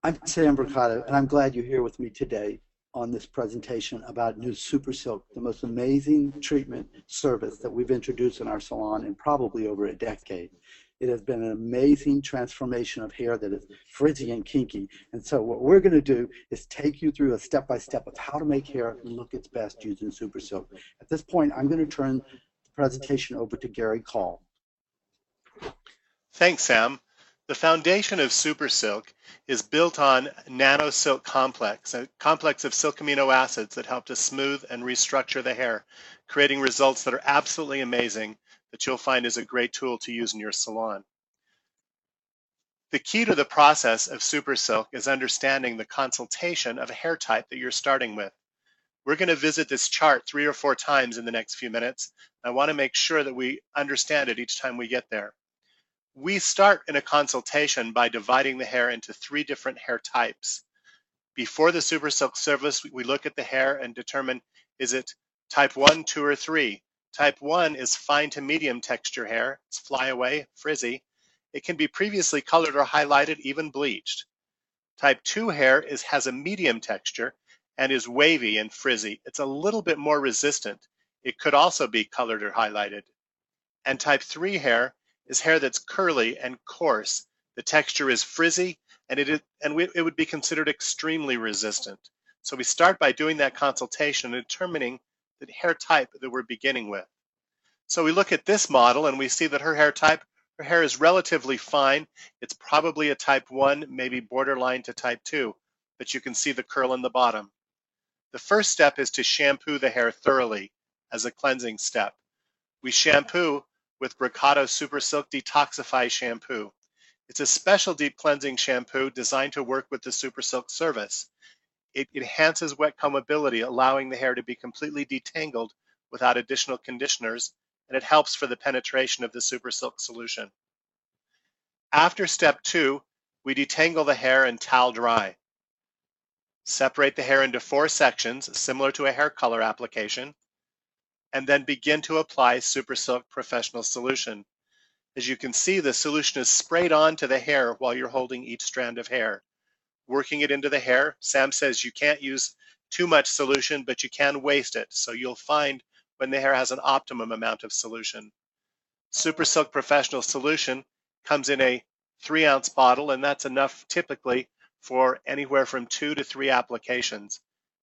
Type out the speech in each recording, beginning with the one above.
I'm Sam Brocato, and I'm glad you're here with me today on this presentation about new Super Silk, the most amazing treatment service that we've introduced in our salon in probably over a decade. It has been an amazing transformation of hair that is frizzy and kinky. And so what we're going to do is take you through a step-by-step of how to make hair look its best using Super Silk. At this point, I'm going to turn the presentation over to Gary Call. Thanks, Sam. The foundation of Supersilk is built on nanosilk complex, a complex of silk amino acids that help to smooth and restructure the hair, creating results that are absolutely amazing that you'll find is a great tool to use in your salon. The key to the process of Supersilk is understanding the consultation of a hair type that you're starting with. We're going to visit this chart 3 or 4 times in the next few minutes. I want to make sure that we understand it each time we get there. We start in a consultation by dividing the hair into 3 different hair types. Before the Super Silk service, we look at the hair and determine, is it type 1, 2, or 3? Type 1 is fine to medium texture hair. It's flyaway, frizzy. It can be previously colored or highlighted, even bleached. Type 2 hair has a medium texture and is wavy and frizzy. It's a little bit more resistant. It could also be colored or highlighted. And type 3 hair is hair that's curly and coarse. The texture is frizzy and it would be considered extremely resistant. So we start by doing that consultation and determining the hair type that we're beginning with. So we look at this model and we see that her hair is relatively fine. It's probably a type 1, maybe borderline to type 2, but you can see the curl in the bottom. The first step is to shampoo the hair thoroughly as a cleansing step. We shampoo with Brocato Supersilk Detoxify Shampoo. It's a special deep cleansing shampoo designed to work with the Supersilk service. It enhances wet combability, allowing the hair to be completely detangled without additional conditioners, and it helps for the penetration of the Supersilk solution. After step 2, we detangle the hair and towel dry. Separate the hair into 4 sections, similar to a hair color application, and then begin to apply Supersilk Professional Solution. As you can see, the solution is sprayed onto the hair while you're holding each strand of hair. Working it into the hair, Sam says you can't use too much solution, but you can waste it. So you'll find when the hair has an optimum amount of solution. Supersilk Professional Solution comes in a 3-ounce bottle, and that's enough typically for anywhere from 2 to 3 applications.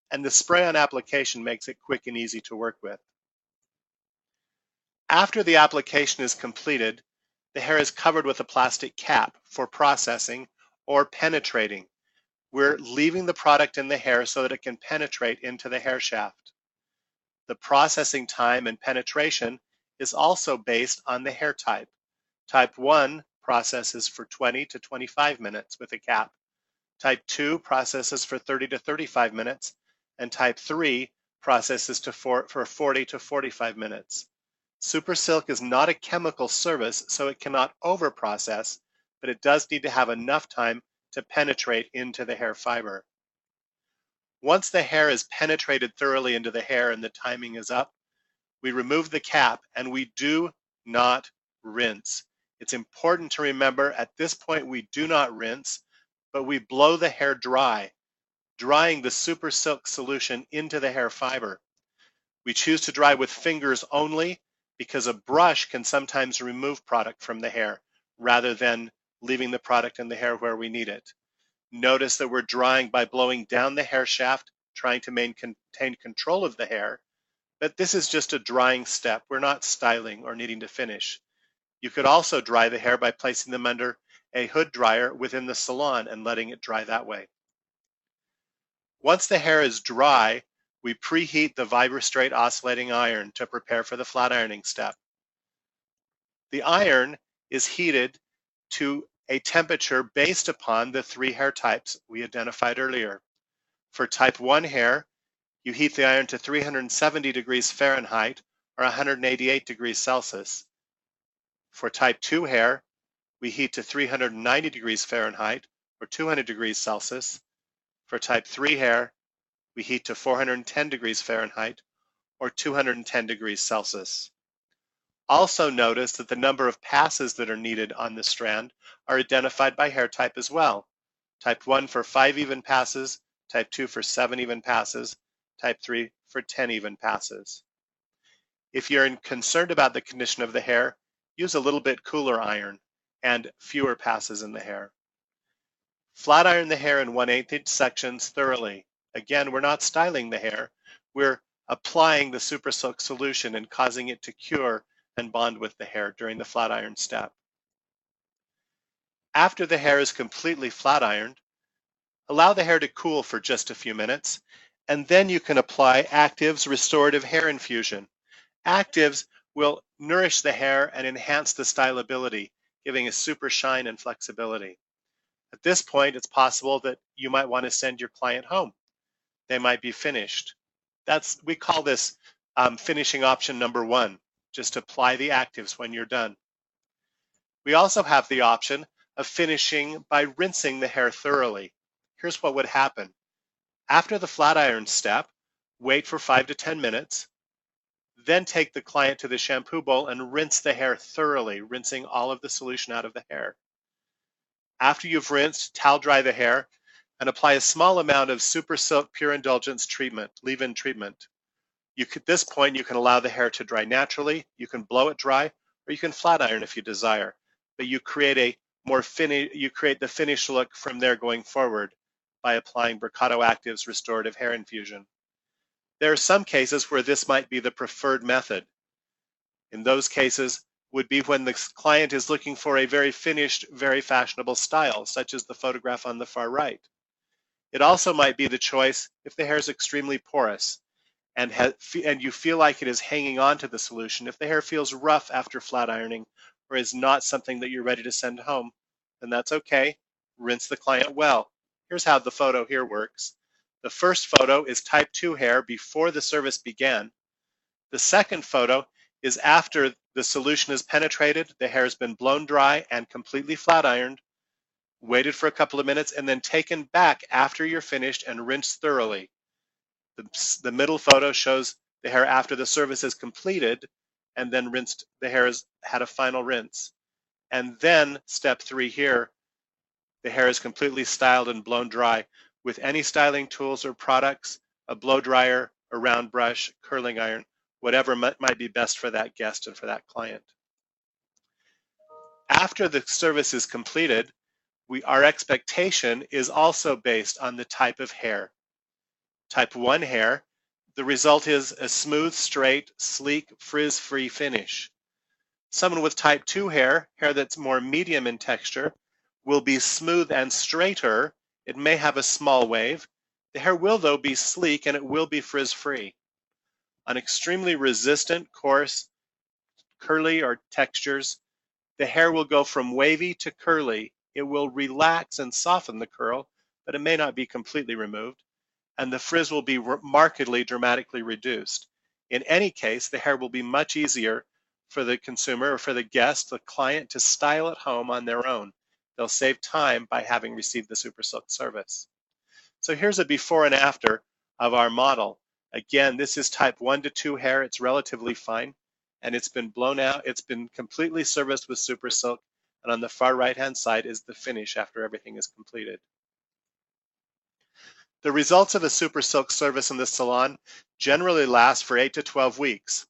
And the spray-on application makes it quick and easy to work with. After the application is completed, the hair is covered with a plastic cap for processing or penetrating. We're leaving the product in the hair so that it can penetrate into the hair shaft. The processing time and penetration is also based on the hair type. Type 1 processes for 20 to 25 minutes with a cap. Type 2 processes for 30 to 35 minutes, and type 3 processes for 40 to 45 minutes. Supersilk is not a chemical service, so it cannot overprocess, but it does need to have enough time to penetrate into the hair fiber. Once the hair is penetrated thoroughly into the hair and the timing is up, we remove the cap and we do not rinse. It's important to remember at this point we do not rinse, but we blow the hair dry, drying the Supersilk solution into the hair fiber. We choose to dry with fingers only because a brush can sometimes remove product from the hair rather than leaving the product in the hair where we need it. Notice that we're drying by blowing down the hair shaft, trying to maintain control of the hair, but this is just a drying step. We're not styling or needing to finish. You could also dry the hair by placing them under a hood dryer within the salon and letting it dry that way. Once the hair is dry, we preheat the VibraStraight oscillating iron to prepare for the flat ironing step. The iron is heated to a temperature based upon the 3 hair types we identified earlier. For type 1 hair, you heat the iron to 370 degrees Fahrenheit or 188 degrees Celsius. For type 2 hair, we heat to 390 degrees Fahrenheit or 200 degrees Celsius. For type 3 hair, we heat to 410 degrees Fahrenheit or 210 degrees Celsius. Also notice that the number of passes that are needed on the strand are identified by hair type as well. Type 1 for 5 even passes, type 2 for 7 even passes, type 3 for 10 even passes. If you're concerned about the condition of the hair, use a little bit cooler iron and fewer passes in the hair. Flat iron the hair in 1/8 inch sections thoroughly. Again, we're not styling the hair, we're applying the Super Silk solution and causing it to cure and bond with the hair during the flat iron step. After the hair is completely flat ironed, allow the hair to cool for just a few minutes, and then you can apply Active's Restorative Hair Infusion. Actives will nourish the hair and enhance the stylability, giving a super shine and flexibility. At this point, it's possible that you might want to send your client home. They might be finished. We call this finishing option number 1. Just apply the actives when you're done. We also have the option of finishing by rinsing the hair thoroughly. Here's what would happen. After the flat iron step, wait for 5 to 10 minutes, then take the client to the shampoo bowl and rinse the hair thoroughly, rinsing all of the solution out of the hair. After you've rinsed, towel dry the hair and apply a small amount of Super Silk Pure Indulgence treatment, leave-in treatment. At this point, you can allow the hair to dry naturally, you can blow it dry, or you can flat iron if you desire. But you create the finished look from there going forward by applying Brocato Active's Restorative Hair Infusion. There are some cases where this might be the preferred method. In those cases would be when the client is looking for a very finished, very fashionable style, such as the photograph on the far right. It also might be the choice if the hair is extremely porous and you feel like it is hanging on to the solution. If the hair feels rough after flat ironing or is not something that you're ready to send home, then that's okay. Rinse the client well. Here's how the photo here works. The first photo is type 2 hair before the service began. The second photo is after the solution is penetrated, the hair has been blown dry and completely flat ironed, waited for a couple of minutes, and then taken back after you're finished and rinsed thoroughly. The middle photo shows the hair after the service is completed and then rinsed. The hair has had a final rinse. And then step 3 here, the hair is completely styled and blown dry with any styling tools or products, a blow dryer, a round brush, curling iron, whatever might be best for that guest and for that client. After the service is completed, our expectation is also based on the type of hair. Type 1 hair, the result is a smooth, straight, sleek, frizz-free finish. Someone with type 2 hair that's more medium in texture, will be smooth and straighter. It may have a small wave. The hair will, though, be sleek and it will be frizz-free. On extremely resistant, coarse, curly or textures, the hair will go from wavy to curly. It will relax and soften the curl, but it may not be completely removed, and the frizz will be markedly, dramatically reduced. In any case, the hair will be much easier for the consumer or for the guest, the client, to style at home on their own. They'll save time by having received the Super Silk service. So here's a before and after of our model. Again, this is type 1 to 2 hair. It's relatively fine, and it's been blown out. It's been completely serviced with Super Silk, and on the far right-hand side is the finish after everything is completed. The results of a Super Silk service in the salon generally last for 8 to 12 weeks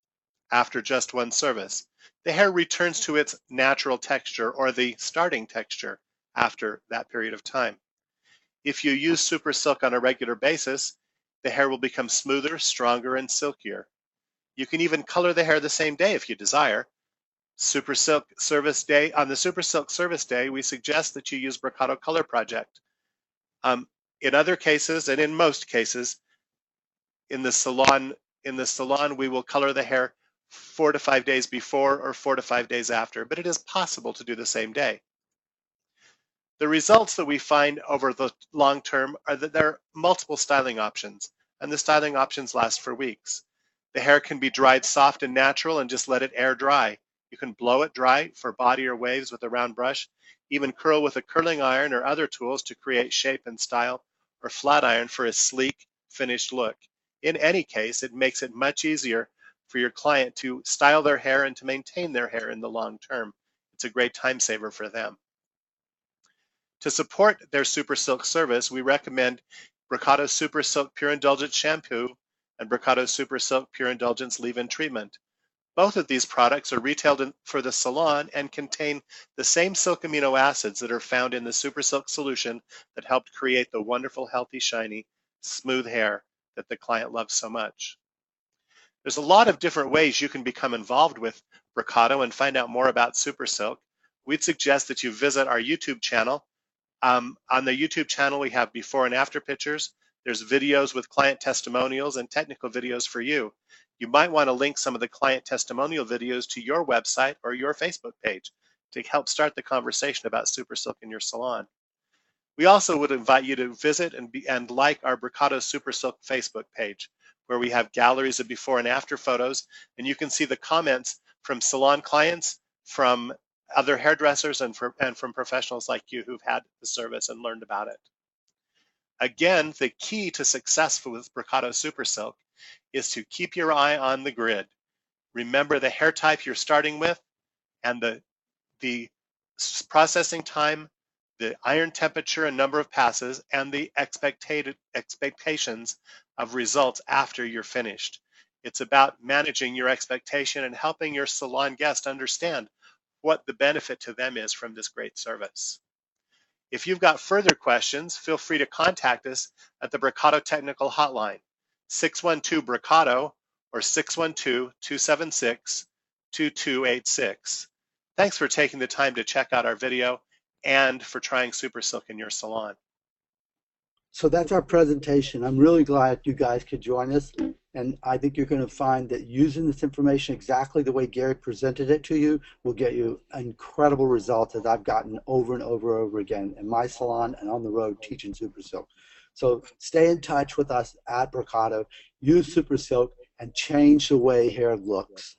after just one service. The hair returns to its natural texture or the starting texture after that period of time. If you use Super Silk on a regular basis, the hair will become smoother, stronger, and silkier. You can even color the hair the same day if you desire. Super Silk service day, on the Super Silk service day, we suggest that you use Brocato Color Project. In other cases, and in most cases, in the salon, we will color the hair 4 to 5 days before or 4 to 5 days after, but it is possible to do the same day. The results that we find over the long term are that there are multiple styling options, and the styling options last for weeks. The hair can be dried soft and natural and just let it air dry. You can blow it dry for body or waves with a round brush, even curl with a curling iron or other tools to create shape and style, or flat iron for a sleek, finished look. In any case, it makes it much easier for your client to style their hair and to maintain their hair in the long term. It's a great time saver for them. To support their Super Silk service, we recommend Brocato Super Silk Pure Indulgence Shampoo and Brocato Super Silk Pure Indulgence Leave-In Treatment. Both of these products are retailed for the salon and contain the same silk amino acids that are found in the Super Silk solution that helped create the wonderful, healthy, shiny, smooth hair that the client loves so much. There's a lot of different ways you can become involved with Brocato and find out more about Super Silk. We'd suggest that you visit our YouTube channel. On the YouTube channel, we have before and after pictures. There's videos with client testimonials and technical videos for you. You might want to link some of the client testimonial videos to your website or your Facebook page to help start the conversation about Super Silk in your salon. We also would invite you to visit and like our Brocato Super Silk Facebook page, where we have galleries of before and after photos, and you can see the comments from salon clients, from other hairdressers, and from professionals like you who've had the service and learned about it. Again, the key to success with Brocato Super Silk is to keep your eye on the grid. Remember the hair type you're starting with and the processing time, the iron temperature and number of passes, and the expectations of results after you're finished. It's about managing your expectation and helping your salon guest understand what the benefit to them is from this great service. If you've got further questions, feel free to contact us at the Brocato Technical Hotline, 612-BROCATO or 612-276-2286. Thanks for taking the time to check out our video and for trying Super Silk in your salon. So that's our presentation. I'm really glad you guys could join us, and I think you're going to find that using this information exactly the way Gary presented it to you will get you incredible results, as I've gotten over and over again in my salon and on the road teaching Super Silk. So stay in touch with us at Brocato, use Super Silk, and change the way hair looks.